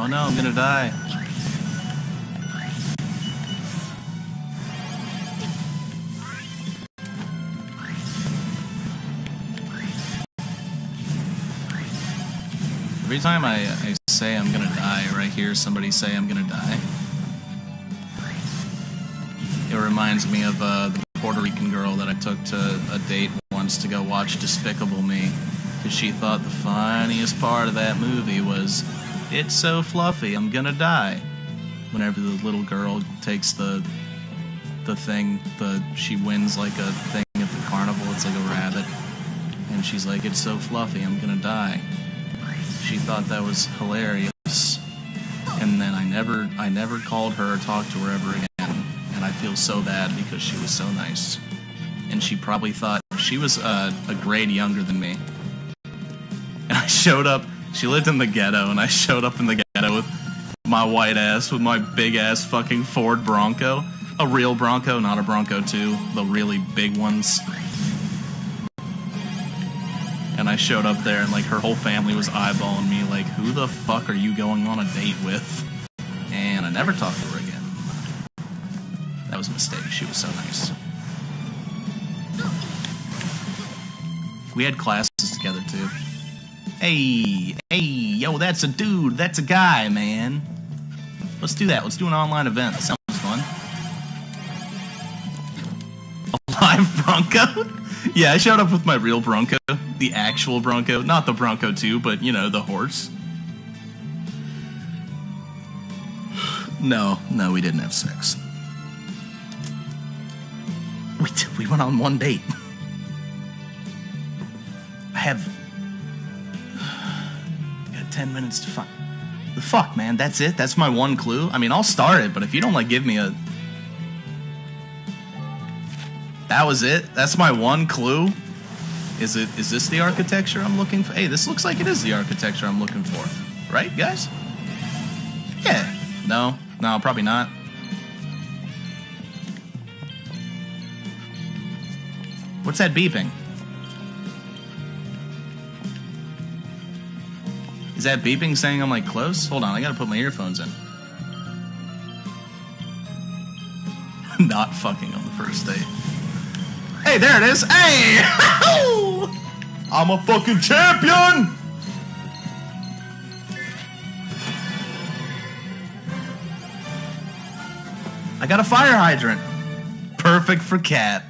Oh no, I'm gonna die. Every time I say I'm gonna die, or I hear somebody say I'm gonna die, it reminds me of the Puerto Rican girl that I took to a date once to go watch Despicable Me, because she thought the funniest part of that movie was, it's so fluffy, I'm gonna die. Whenever the little girl takes the thing, she wins like a thing at the carnival, it's like a rabbit, and she's like, it's so fluffy, I'm gonna die. She thought that was hilarious, and then I never called her or talked to her ever again, and I feel so bad because she was so nice, and she probably thought she was a grade younger than me, and I showed up. She lived in the ghetto, and I showed up in the ghetto with my white ass, with my big ass fucking Ford Bronco, a real Bronco, not a Bronco 2, the really big ones. And I showed up there, and like her whole family was eyeballing me like, who the fuck are you going on a date with? And I never talked to her again. That was a mistake. She was so nice. We had classes together too. Hey, yo, that's a dude. That's a guy, man. Let's do that. Let's do an online event. That sounds fun. A live Bronco? Yeah, I showed up with my real Bronco. The actual Bronco. Not the Bronco 2, but, you know, the horse. No, we didn't have sex. We went on one date. I got 10 minutes to find... The fuck, man, that's it? That's my one clue? I mean, I'll start it, but if you don't, like, give me a... That was it? That's my one clue? Is this the architecture I'm looking for? Hey, this looks like it is the architecture I'm looking for. Right, guys? Yeah. No, probably not. What's that beeping? Is that beeping saying I'm, like, close? Hold on, I gotta put my earphones in. Not fucking on the first date. Hey, there it is. Hey! I'm a fucking champion! I got a fire hydrant. Perfect for cat.